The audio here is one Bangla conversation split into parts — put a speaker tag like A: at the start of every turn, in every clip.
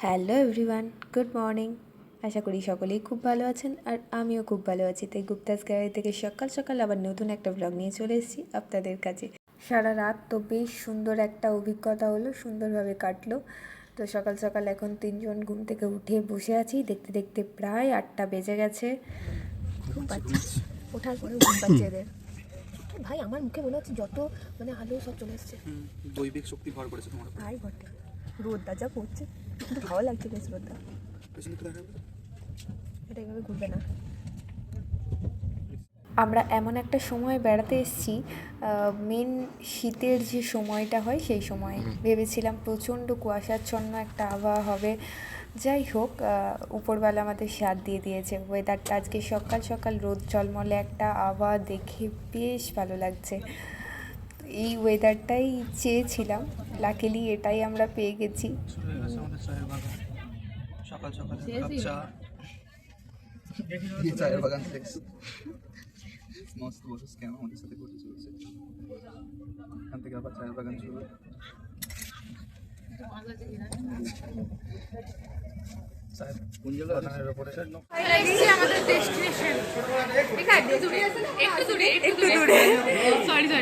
A: Hello everyone, good morning. আশা করি সকলেই খুব ভালো আছেন আর আমিও খুব ভালো আছি। তাই গুপ্তাস গ্যালারি থেকে সকাল সকাল আবার নতুন একটা ব্লগ নিয়ে চলে এসেছি আপনাদের কাছে। সারা রাত তো বেশ সুন্দর একটা অভিজ্ঞতা হলো, সুন্দরভাবে কাটলো। তো সকাল সকাল এখন তিনজন ঘুম থেকে উঠে বসে আছি, দেখতে দেখতে প্রায় 8টা বেজে গেছে। ঘুম পাচ্ছে, ওঠার পরে ঘুম পাচ্ছে এদের। ভাই আমার মুখে মনে হচ্ছে যত আলো সব চলে এসছে,
B: দৈবিক শক্তি ভর করেছে তোমার উপর।
A: ভাই বটে, রোদটা যা পড়ছে কিন্তু ভালো লাগছে বেশ রোদটা। এটা এভাবে ঘুরবে না। আমরা এমন একটা সময় বেড়াতে এসেছি, মেন শীতের যে সময়টা হয় সেই সময়ে। ভেবেছিলাম প্রচণ্ড কুয়াশাচ্ছন্ন একটা আবহাওয়া হবে, যাই হোক উপরবেলা আমাদের সাথ দিয়ে দিয়েছে। ওয়েদারটা আজকে সকাল সকাল রোদ ঝলমলে একটা আবহাওয়া দেখে বেশ ভালো লাগছে। এই ওয়েদারটাই চেয়েছিলাম, লাকিলি এটাই আমরা পেয়ে গেছি।
B: সকাল সকাল চায়ের বাগান মস্ত বসে স্ক্যাম আমাদের সাথে করতে চলেছে। এখান থেকে আবার চায়ের বাগান শুরু।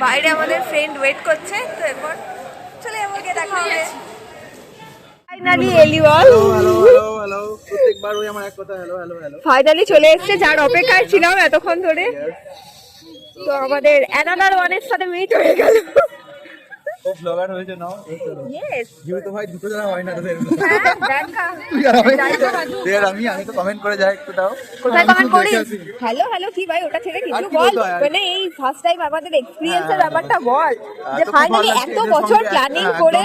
A: বাইরে আমাদের ফ্রেন্ড ওয়েট করছে, তো এরপর চলে যাবো, গিয়ে দেখা হবে। ফাইনালি এলিওয়াল,
B: প্রত্যেকবার ওই আমার এক কথা হ্যালো হ্যালো হ্যালো।
A: ফাইনালি চলে এসেছে, যার অপেক্ষায় ছিলাম এতক্ষণ ধরে। তো আমাদের অ্যানাদার ওয়ানের সাথে মিট হয়ে গেল।
B: ও ব্লগার হয়েছে নাও।
A: ইয়েস,
B: জিও তো ভাই দুটো জানা হয় না তোদের।
A: দেখা
B: আমি তো কমেন্ট করে যাই, একটু দাও।
A: কোথায় কমেন্ট করি? হ্যালো হ্যালো কি ভাই, ওটা ছেড়ে কিছু বল। মানে এই ফার্স্ট টাইম আমাদের এক্সপেরিয়েন্সের ব্যাপারটা বল, যে ফাইনালি এত বছর প্ল্যানিং করে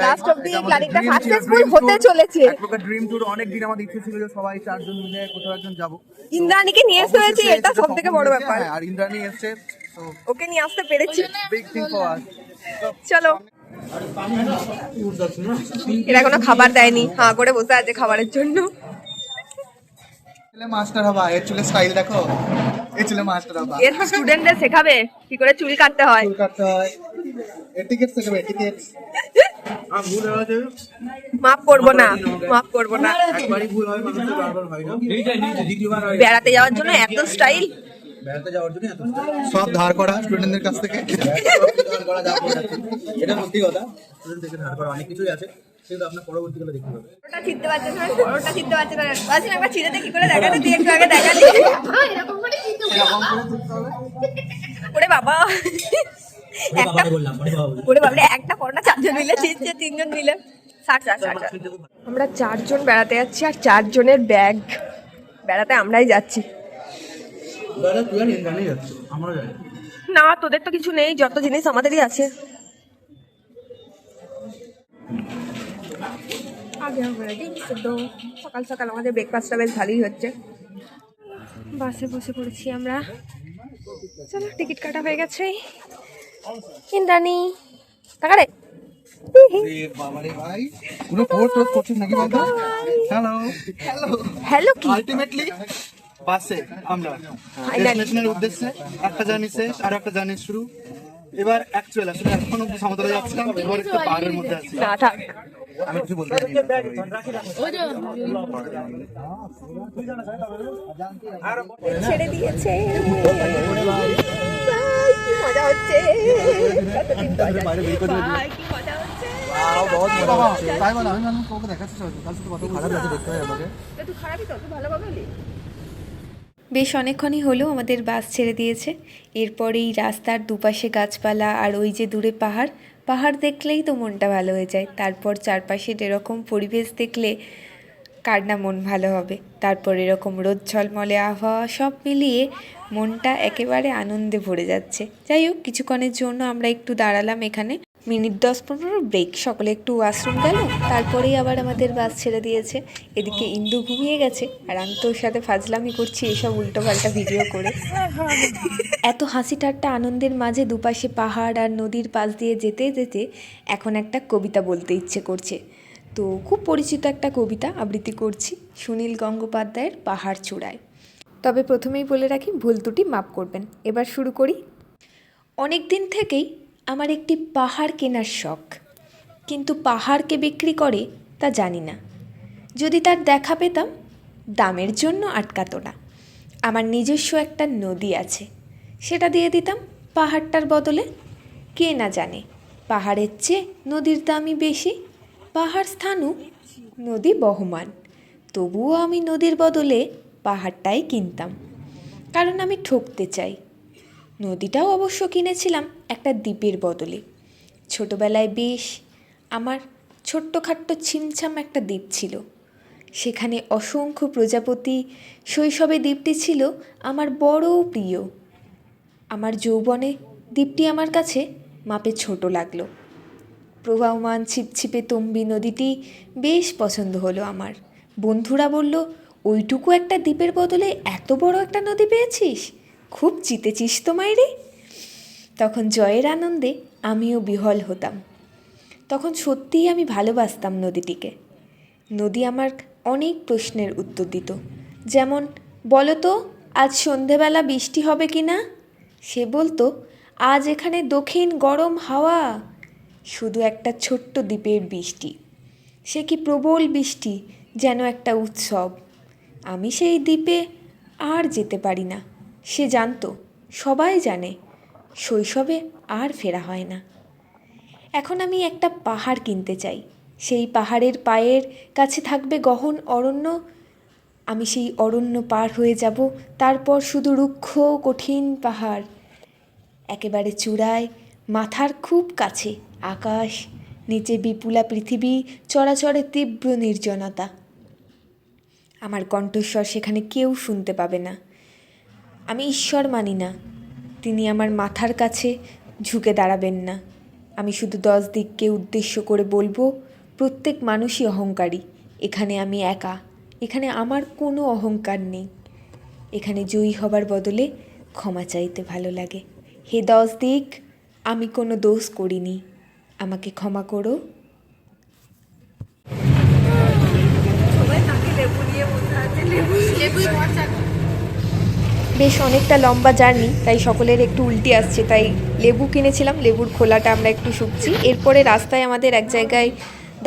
A: লাস্ট অবধি প্ল্যানিংটা সাকসেসফুল হতে চলেছে।
B: একটা ড্রিম ট্যুর, অনেক দিন আমাদের ইচ্ছে ছিল যে সবাই চারজন মিলে কোথাও একজন যাব।
A: ইন্দ্রাণীকে নিয়ে আসতে হয়েছে, এটা সবথেকে বড় ব্যাপার।
B: আর ইন্দ্রাণী এসেছে, তো
A: ওকে নিয়ে আসতে পেরেছি।
B: Big thing for us.
A: চলো, এরা কোনো খাবার দেয়নি, হাঁ করে বসে আছে খাবারের জন্য।
B: ছেলে মাস্টার হবা, এর চুলের স্টাইল দেখো, এই চুলে মাস্টার হবা।
A: এর স্টুডেন্টদের শেখাবে কি করে চুল কাটতে হয়।
B: চুল কাটতে হয়, এটিকেট শেখাবে, এটিকেট। ভুল হয়েছে,
A: মাফ করবো না, মাফ করবো না।
B: একবারই ভুল হয়, মানুষের বারবার হয় না।
A: বেড়াতে যাওয়ার জন্য এত স্টাইল,
B: বেড়াতে যাওয়ার জন্য সব ধার করা স্টুডেন্টদের কাছ থেকে। এটা সত্যি কথা, স্টুডেন্ট থেকে ধার করা অনেক কিছুই আছে, সেগুলো আপনার পরবর্তীকালে দেখতে হবে।
A: ওটা ছিঁড়তে পারছে না, ওটা ছিঁড়তে পারছে না। বলছি না একবার ছিঁড়েতে কি করে দেখাতে, তুই একটু আগে দেখালি। ওরে বাবা, একটা ওরে বাবা, একটা করোনা চারজন মিলে ছিঁড়ছে, তিনজন মিলে। আমরা চারজন বেড়াতে যাচ্ছি আর চারজনের ব্যাগ। বেড়াতে আমরাই যাচ্ছি না, তোদের তো কিছু নেই, যত জিনিস আমাদেরই আছে। সকাল সকাল আমাদের ব্রেকফাস্টটা বেশ ভালোই হচ্ছে। বাসে বসে পড়েছি আমরা। চলো, টিকিট কাটা হয়ে গেছে। ইন্দ্রাণী টাকা রে। হ্যালো কি
B: আলটিমেটলি বাসে আমরা ডেস্টিনেশনের উদ্দেশ্যে একটা জার্নি শেষ আর একটা জার্নি শুরু। এবার অ্যাকচুয়াল আসলে এখন অব্দি সমতলে যাচ্ছিলাম, এবার একটু পাহাড়ের মধ্যে আছি।
A: না থাক,
B: আমি কিছু বলতে পারি
A: ছেড়ে দিয়েছে। কি মজা হচ্ছে, ভাই কি মজা হচ্ছে।
B: তাই বলো, আমি মানুষ কাউকে দেখাচ্ছি তার সাথে কত খারাপ লাগে দেখতে হয় আমাকে।
A: তুই খারাপই তো, তুই ভালো পাবি। বেশ অনেকক্ষণই হলো আমাদের বাস ছেড়ে দিয়েছে। এরপরেই রাস্তার দুপাশে গাছপালা আর ওই যে দূরে পাহাড়, পাহাড় দেখলেই তো মনটা ভালো হয়ে যায়। তারপর চারপাশের এরকম পরিবেশ দেখলে কার না মন ভালো হবে। তারপর এরকম রোদ ঝলমলে আবহাওয়া, সব মিলিয়ে মনটা একেবারে আনন্দে ভরে যাচ্ছে। যাই হোক, কিছুক্ষণের জন্য আমরা একটু দাঁড়ালাম এখানে, মিনিট 10-15 ব্রেক। সকলে একটু ওয়াশরুম গেল, তারপরেই আবার আমাদের বাস ছেড়ে দিয়েছে। এদিকে ইন্দু ঘুমিয়ে গেছে আর আমি তো ওর সাথে ফাজলামি করছি এসব উল্টোপাল্টা ভিডিও করে। এত হাসি ঠাট্টা আনন্দের মাঝে দুপাশে পাহাড় আর নদীর পাশ দিয়ে যেতে যেতে এখন একটা কবিতা বলতে ইচ্ছে করছে। তো খুব পরিচিত একটা কবিতা আবৃত্তি করছি, সুনীল গঙ্গোপাধ্যায়ের পাহাড় চূড়ায়। তবে প্রথমেই বলে রাখি, ভুল ত্রুটি মাপ করবেন। এবার শুরু করি। অনেক দিন থেকেই আমার একটি পাহাড় কেনার শখ, কিন্তু পাহাড় কে বিক্রি করে তা জানি না। যদি তার দেখা পেতাম দামের জন্য আটকাতো না। আমার নিজস্ব একটা নদী আছে, সেটা দিয়ে দিতাম পাহাড়টার বদলে। কে না জানে পাহাড়ের চেয়ে নদীর দামই বেশি। পাহাড় স্থাণু, নদী বহমান, তবুও আমি নদীর বদলে পাহাড়টাই কিনতাম, কারণ আমি ঠকতে চাই। নদীটাও অবশ্য কিনেছিলাম একটা দ্বীপের বদলে। ছোটবেলায় বেশ আমার ছোট্টখাট্ট ছিমছাম একটা দ্বীপ ছিল, সেখানে অসংখ্য প্রজাপতি। শৈশবে দ্বীপটি ছিল আমার বড় প্রিয়। আমার যৌবনে দ্বীপটি আমার কাছে মাপে ছোট লাগলো। প্রবাহমান ছিপছিপে তম্বি নদীটি বেশ পছন্দ হলো আমার। বন্ধুরা বলল, ওইটুকু একটা দ্বীপের বদলে এত বড় একটা নদী পেয়েছিস, খুব জিতেছিস তো মাইরি। তখন জয়ের আনন্দে আমিও বিহ্বল হতাম। তখন সত্যিই আমি ভালোবাসতাম নদীটিকে। নদী আমার অনেক প্রশ্নের উত্তর দিত, যেমন, বলো তো আজ সন্ধেবেলা বৃষ্টি হবে কি না? সে বলতো, আজ এখানে দক্ষিণ গরম হাওয়া। শুধু একটা ছোট্ট দ্বীপের বৃষ্টি, সে কি প্রবল বৃষ্টি, যেন একটা উৎসব। আমি সেই দ্বীপে আর যেতে পারি না। সে জানতো, সবাই জানে, শৈশবে আর ফেরা হয় না। এখন আমি একটা পাহাড় কিনতে চাই। সেই পাহাড়ের পায়ের কাছে থাকবে গহন অরণ্য। আমি সেই অরণ্য পার হয়ে যাব, তারপর শুধু রুক্ষ কঠিন পাহাড়। একেবারে চূড়ায়, মাথার খুব কাছে আকাশ, নিচে বিপুলা পৃথিবী, চরাচরে তীব্র নির্জনতা। আমার কণ্ঠস্বর সেখানে কেউ শুনতে পাবে না। আমি ঈশ্বর মানি না, তিনি আমার মাথার কাছে ঝুঁকে দাঁড়াবেন না। আমি শুধু 10 দিককে উদ্দেশ্য করে বলবো, প্রত্যেক মানুষই অহংকারী। এখানে আমি একা, এখানে আমার কোনো অহংকার নেই। এখানে জয়ী হবার বদলে ক্ষমা চাইতে ভালো লাগে। হে 10 দিক, আমি কোনো দোষ করিনি, আমাকে ক্ষমা করো। বেশ অনেকটা লম্বা জার্নি, তাই সকলের একটু উল্টি আসছে, তাই লেবু কিনেছিলাম, লেবুর খোলাটা আমরা একটু শুকছি। এরপরে রাস্তায় আমাদের এক জায়গায়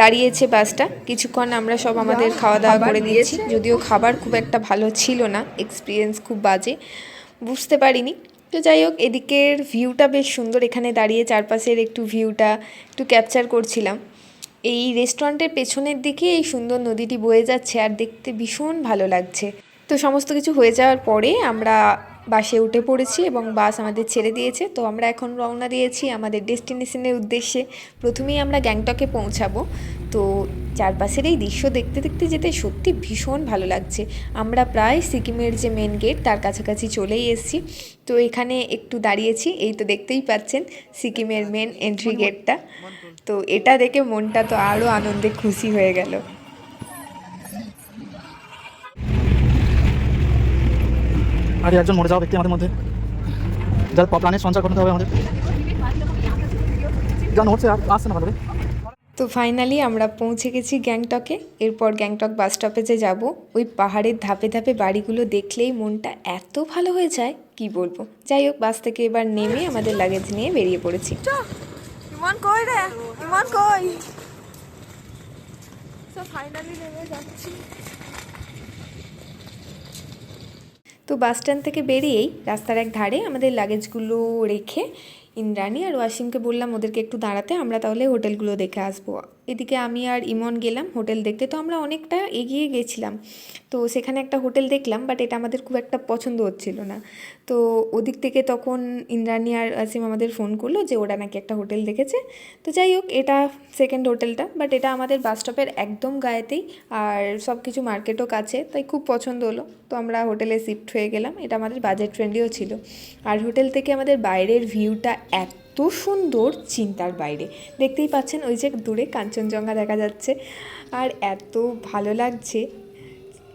A: দাঁড়িয়েছে বাসটা। কিছুক্ষণ আমরা সব আমাদের খাওয়া দাওয়া করে নিয়েছি, যদিও খাবার খুব একটা ভালো ছিল না, এক্সপিরিয়েন্স খুব বাজে, বুঝতে পারিনি। তো যাই হোক, এদিকের ভিউটা বেশ সুন্দর, এখানে দাঁড়িয়ে চারপাশের একটু ভিউটা একটু ক্যাপচার করছিলাম। এই রেস্টুরেন্টের পেছনের দিকে এই সুন্দর নদীটি বয়ে যাচ্ছে আর দেখতে ভীষণ ভালো লাগছে। তো সমস্ত কিছু হয়ে যাওয়ার পরে আমরা বাসে উঠে পড়েছি এবং বাস আমাদের ছেড়ে দিয়েছে। তো আমরা এখন রওনা দিয়েছি আমাদের ডেস্টিনেশনের উদ্দেশ্যে। প্রথমেই আমরা গ্যাংটকে পৌঁছাবো। তো চারপাশের এই দৃশ্য দেখতে দেখতে যেতে সত্যি ভীষণ ভালো লাগছে। আমরা প্রায় সিকিমের যে মেন গেট তার কাছাকাছি চলেই এসেছি। তো এখানে একটু দাঁড়িয়েছি, এই তো দেখতেই পাচ্ছেন সিকিমের মেন এন্ট্রি গেটটা। তো এটা দেখে মনটা তো আরও আনন্দে খুশি হয়ে গেল।
B: আর একজন মরে যাওয়া ব্যক্তি আমাদের মধ্যে, যার প্রাণের সঞ্চার করতে হবে আমাদের, যা হচ্ছে আর আসছে না ভালো।
A: তো ফাইনালি আমরা পৌঁছে গেছি গ্যাংটকে। এরপর গ্যাংটক বাস স্টপে যে যাব, ওই পাহাড়ের ধাপে ধাপে বাড়িগুলো দেখলেই মনটা এত ভালো হয়ে যায় কি বলবো। যাই হোক, বাস থেকে এবার নেমে আমাদের লাগেজ নিয়ে বেরিয়ে পড়েছি। তো বাস স্ট্যান্ড থেকে বেরিয়েই রাস্তার এক ধারে আমাদের লাগেজগুলো রেখে ইন্দ্রাণী আর ওয়াসিমকে বললাম ওদেরকে একটু দাঁড়াতে, আমরা তাহলে হোটেলগুলো দেখে আসবো। এদিকে আমি আর ইমন গেলাম হোটেল দেখতে। তো আমরা অনেকটা এগিয়ে গেছিলাম, তো সেখানে একটা হোটেল দেখলাম, বাট এটা আমাদের খুব একটা পছন্দ হচ্ছিল না। তো ওদিক থেকে তখন ইন্দ্রাণী আর ওয়াসিম আমাদের ফোন করলো যে ওরা নাকি একটা হোটেল দেখেছে। তো যাই হোক, এটা সেকেন্ড হোটেলটা, বাট এটা আমাদের বাস স্টপের একদম গায়েতেই, আর সব কিছু মার্কেটও কাছে, তাই খুব পছন্দ হলো। তো আমরা হোটেলে শিফট হয়ে গেলাম। এটা আমাদের বাজেট ফ্রেন্ডলিও ছিল। আর হোটেল থেকে আমাদের বাইরের ভিউটা এত সুন্দর, চিন্তার বাইরে। দেখতেই পাচ্ছেন ওই যে দূরে কাঞ্চনজঙ্ঘা দেখা যাচ্ছে, আর এত ভালো লাগছে,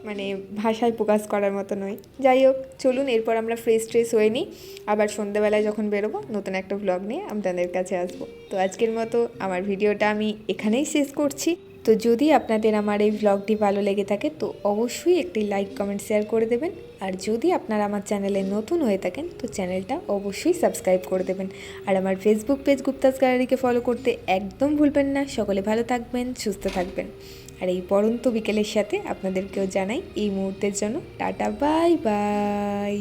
A: মানে ভাষায় প্রকাশ করার মতো নয়। যাই হোক, চলুন এরপর আমরা ফ্রেশ ট্রেশ হয়ে নিই, আবার সন্ধ্যেবেলায় যখন বেরোবো নতুন একটা ভ্লগ নিয়ে আপনাদের কাছে আসবো। তো আজকের মতো আমার ভিডিওটা আমি এখানেই শেষ করছি। তো যদি আপনাদের আমার এই ভ্লগটি ভালো লেগে থাকে তো অবশ্যই একটি লাইক কমেন্ট শেয়ার করে দেবেন। আর যদি আপনারা আমার চ্যানেলে নতুন হয়ে থাকেন তো চ্যানেলটা অবশ্যই সাবস্ক্রাইব করে দেবেন। আর আমার ফেসবুক পেজ গুপ্তাস গ্যালারিকে ফলো করতে একদম ভুলবেন না। সকলে ভালো থাকবেন, সুস্থ থাকবেন। আর এই পড়ন্ত বিকেলের সাথে আপনাদেরকেও জানাই এই মুহূর্তের জন্য টাটা বাই বাই।